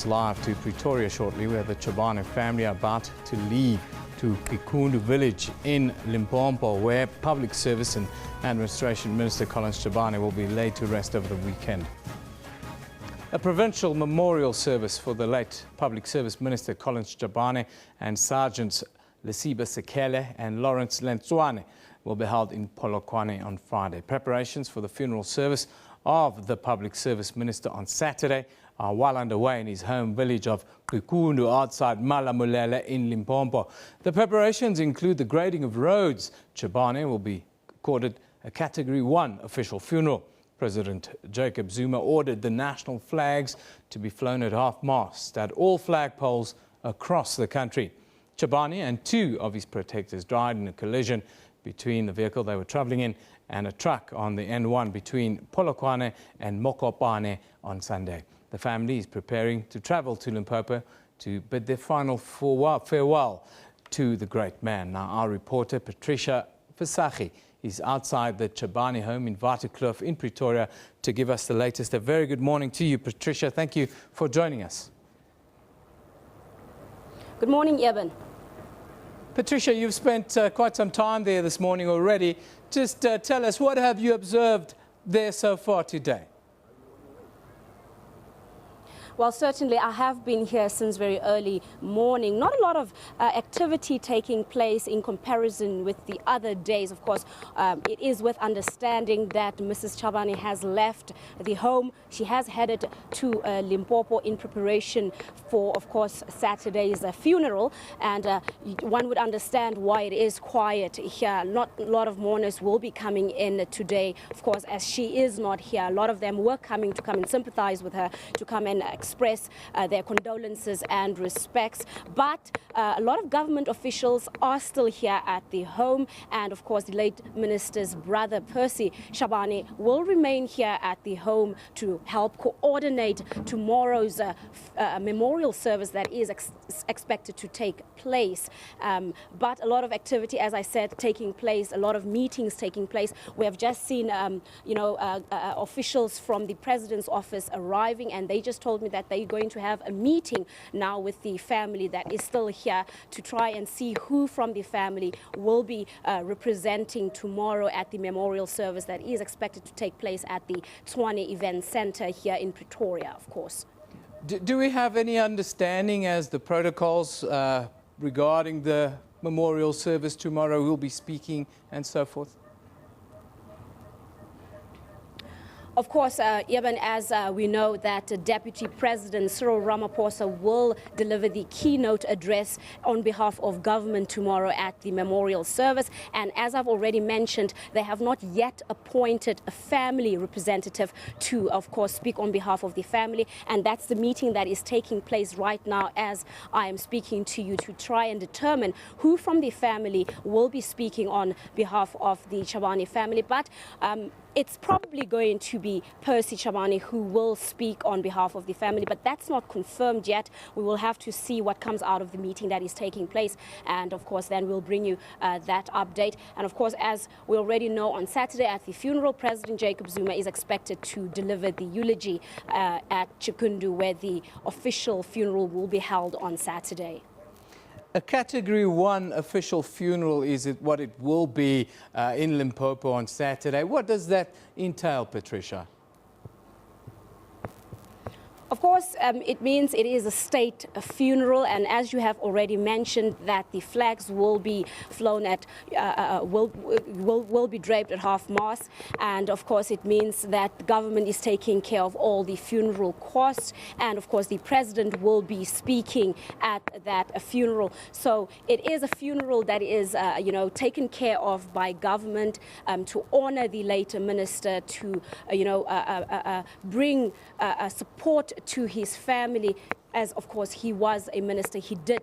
us live to Pretoria shortly, where the Chabane family are about to leave to Kikundu village in Limpopo, where Public Service and Administration Minister Collins Chabane will be laid to rest over the weekend. A provincial memorial service for the late Public Service Minister Collins Chabane and Sergeants Lesiba Sekele and Lawrence Lentswane will be held in Polokwane on Friday. Preparations for the funeral service of the Public Service Minister on Saturday are well underway in his home village of Kikundu outside Malamulele in Limpopo. The preparations include the grading of roads. Chabane will be accorded a Category 1 official funeral. President Jacob Zuma ordered the national flags to be flown at half-mast at all flagpoles across the country. Chabane and two of his protectors died in a collision between the vehicle they were travelling in and a truck on the N1 between Polokwane and Mokopane on Sunday. The family is preparing to travel to Limpopo to bid their final farewell to the great man. Now, our reporter Patricia Visagie is outside the Chabane home in Waterkloof in Pretoria to give us the latest. A very good morning to you, Patricia. Thank you for joining us. Good morning, Eben. Patricia, you've spent quite some time there this morning already. Just tell us, what have you observed there so far today? Well, certainly I have been here since very early morning. Not a lot of activity taking place in comparison with the other days. Of course, it is with understanding that Mrs. Chabane has left the home. She has headed to Limpopo in preparation for, of course, Saturday's funeral. And one would understand why it is quiet here. Not a lot of mourners will be coming in today, of course, as she is not here. A lot of them were coming to come and sympathize with her, to come and express their condolences and respects. But a lot of government officials are still here at the home. And of course, the late minister's brother, Percy Chabane, will remain here at the home to help coordinate tomorrow's memorial service that is expected to take place. But a lot of activity, as I said, taking place, a lot of meetings taking place. We have just seen, officials from the president's office arriving, and they just told me that they're going to have a meeting now with the family that is still here to try and see who from the family will be representing tomorrow at the memorial service that is expected to take place at the Tshwane Event Center here in Pretoria, of course. Do we have any understanding as the protocols regarding the memorial service tomorrow, who will be speaking and so forth? Of course, even as we know that Deputy President Cyril Ramaphosa will deliver the keynote address on behalf of government tomorrow at the memorial service. And as I've already mentioned, they have not yet appointed a family representative to, of course, speak on behalf of the family. And that's the meeting that is taking place right now as I am speaking to you, to try and determine who from the family will be speaking on behalf of the Chabane family. But it's probably going to be Percy Chabane who will speak on behalf of the family, but that's not confirmed yet. We will have to see what comes out of the meeting that is taking place, and of course then we'll bring you that update. And of course, as we already know, on Saturday at the funeral, President Jacob Zuma is expected to deliver the eulogy at Kikundu, where the official funeral will be held on Saturday. A Category 1 official funeral is what it will be in Limpopo on Saturday. What does that entail, Patricia? Of course, it means it is a state funeral, and as you have already mentioned, that the flags will be flown at, will be draped at half-mast, and of course it means that the government is taking care of all the funeral costs, and of course the president will be speaking at that funeral. So it is a funeral that is, taken care of by government to honor the late minister, to, bring support to his family, as of course he was a minister. He did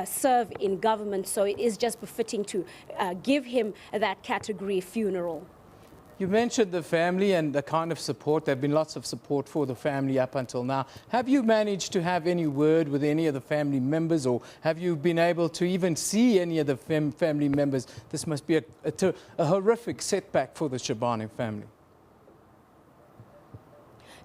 serve in government, so it is just befitting to give him that category funeral. You mentioned the family and the kind of support. There have been lots of support for the family up until now. Have you managed to have any word with any of the family members, or have you been able to even see any of the family members? This must be a horrific setback for the Chabane family.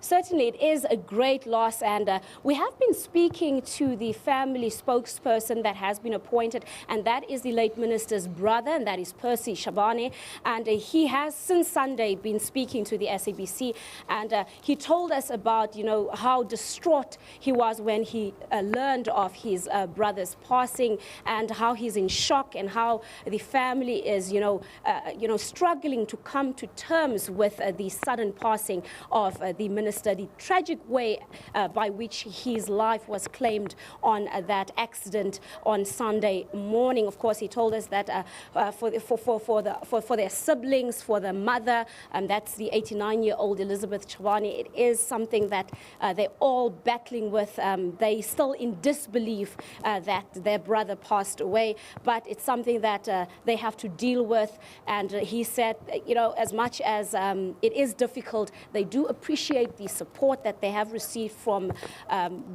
certainly it is a great loss, and we have been speaking to the family spokesperson that has been appointed, and that is the late minister's brother, and that is Percy Chabane, and he has since Sunday been speaking to the SABC, and he told us about, how distraught he was when he learned of his brother's passing, and how he's in shock, and how the family is, struggling to come to terms with the sudden passing of the minister, the tragic way by which his life was claimed on that accident on Sunday morning. Of course, he told us that for their siblings, for the mother, that's the 89-year-old Elizabeth Chabane, it is something that they're all battling with. They still in disbelief that their brother passed away, but it's something that they have to deal with. And he said, as much as it is difficult, they do appreciate the support that they have received from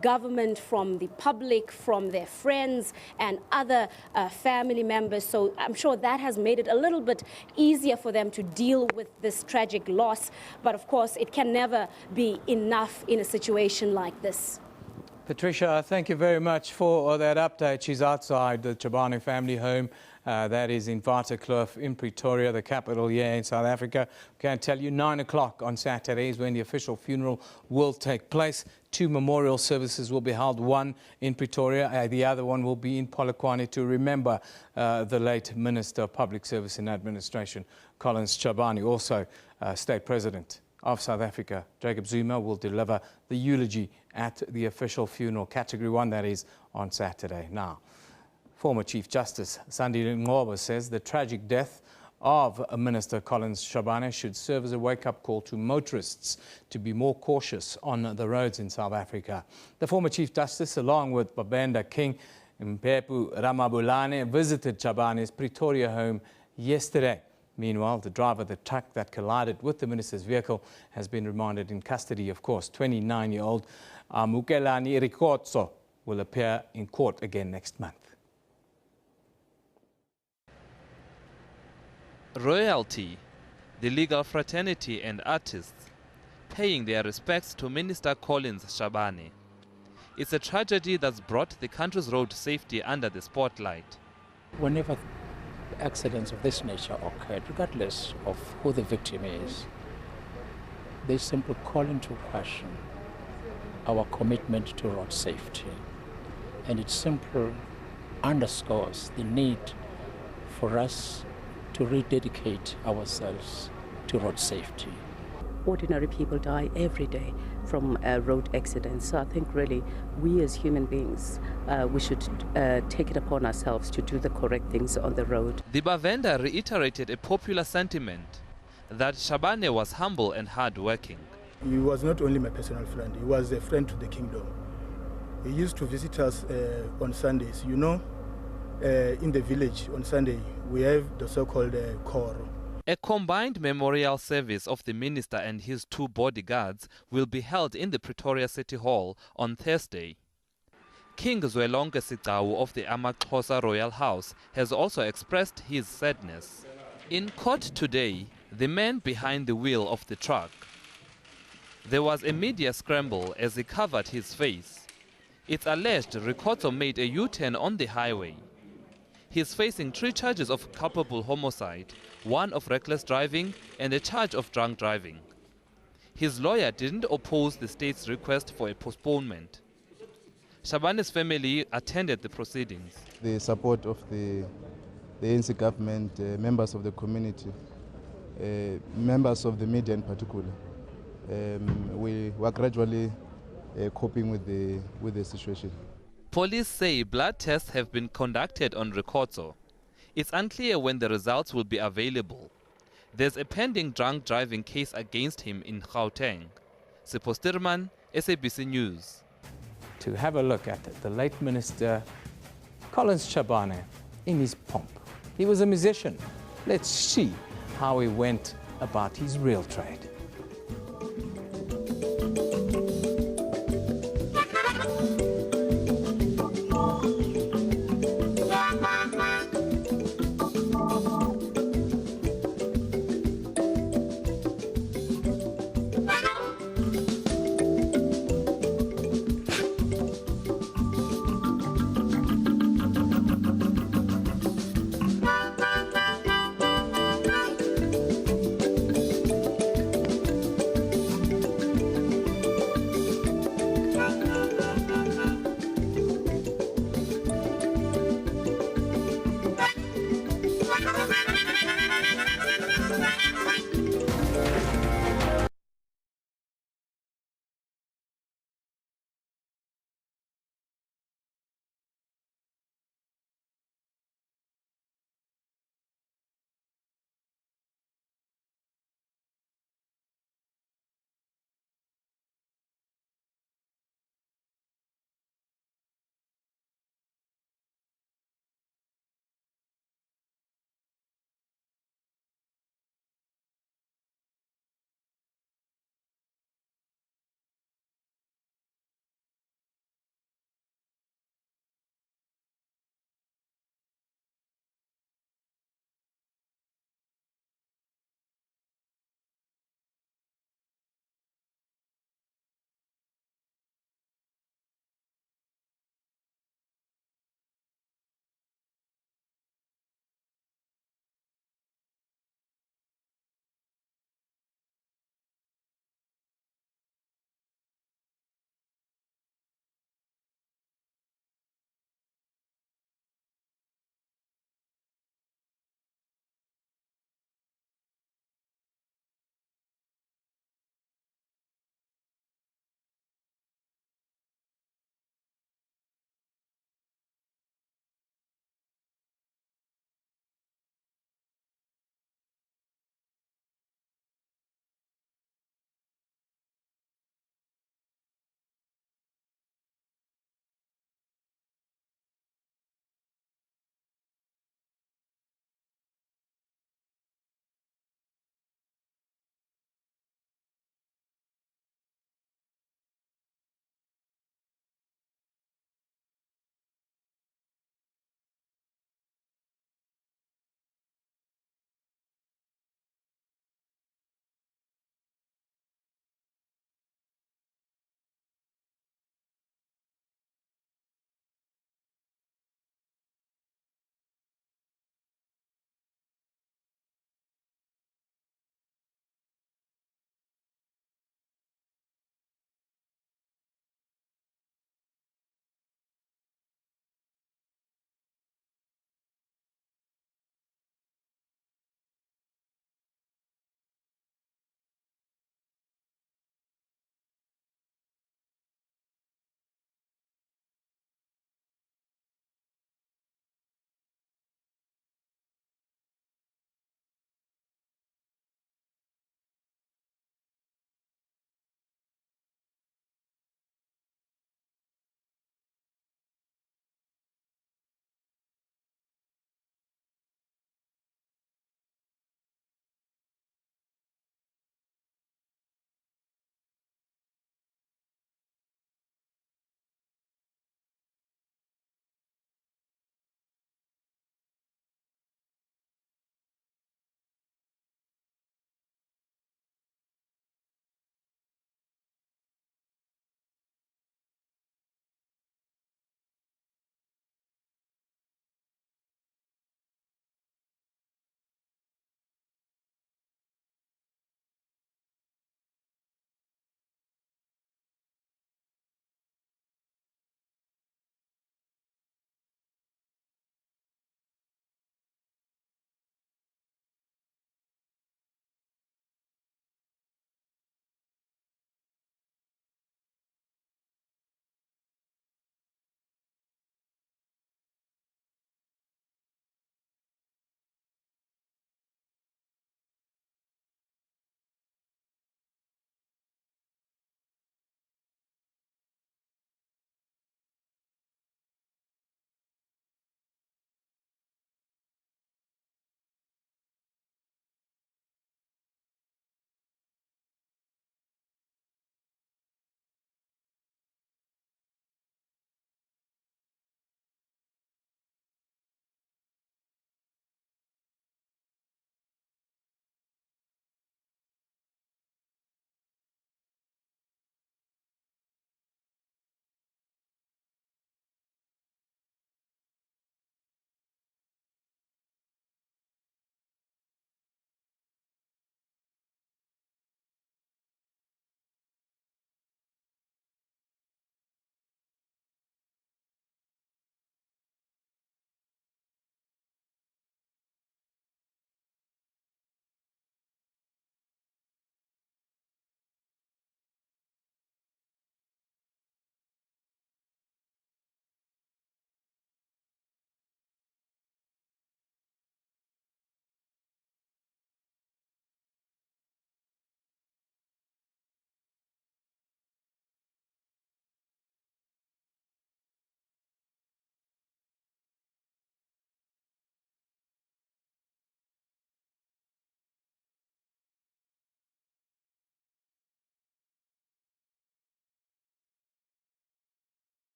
government, from the public, from their friends and other family members. So I'm sure that has made it a little bit easier for them to deal with this tragic loss. But of course, it can never be enough in a situation like this. Patricia, thank you very much for that update. She's outside the Chabane family home. That is in Waterkloof in Pretoria, the capital here in South Africa. Can tell you 9 o'clock on Saturday is when the official funeral will take place. 2 memorial services will be held, one in Pretoria, the other one will be in Polokwane to remember the late Minister of Public Service and Administration, Collins Chabane. Also, State President of South Africa, Jacob Zuma, will deliver the eulogy at the official funeral, Category 1, that is, on Saturday. Now, former Chief Justice Sandile Ngobo says the tragic death of Minister Collins Chabane should serve as a wake-up call to motorists to be more cautious on the roads in South Africa. The former Chief Justice, along with Babenda King and Mpepu Ramabulane, visited Chabane's Pretoria home yesterday. Meanwhile, the driver of the truck that collided with the minister's vehicle has been remanded in custody. Of course, 29-year-old Mukelani Rikotso will appear in court again next month. Royalty, the legal fraternity and artists paying their respects to Minister Collins Chabane. It's a tragedy that's brought the country's road safety under the spotlight. Whenever accidents of this nature occurred, regardless of who the victim is, they simply call into question our commitment to road safety. And it simply underscores the need for us to rededicate ourselves to road safety. Ordinary people die every day from road accidents. So I think really we as human beings, we should take it upon ourselves to do the correct things on the road. The Bavenda reiterated a popular sentiment that Chabane was humble and hard-working. He was not only my personal friend, he was a friend to the kingdom. He used to visit us on Sundays. In the village on Sunday, we have the so-called koro. A combined memorial service of the minister and his 2 bodyguards will be held in the Pretoria City Hall on Thursday. King Zwelonke Sigcawu of the Amaxhosa Royal House has also expressed his sadness. In court today, the man behind the wheel of the truck. There was a media scramble as he covered his face. It's alleged Rikotso made a U-turn on the highway. He's facing 3 charges of culpable homicide, 1 of reckless driving and a charge of drunk driving. His lawyer didn't oppose the state's request for a postponement. Chabane's family attended the proceedings. The support of the ANC government, members of the community, members of the media in particular, we were gradually coping with the situation. Police say blood tests have been conducted on Rikotso. It's unclear when the results will be available. There's a pending drunk driving case against him in Gauteng. Sipho Stirman, SABC News. To have a look at the late Minister Collins Chabane in his pomp. He was a musician. Let's see how he went about his real trade.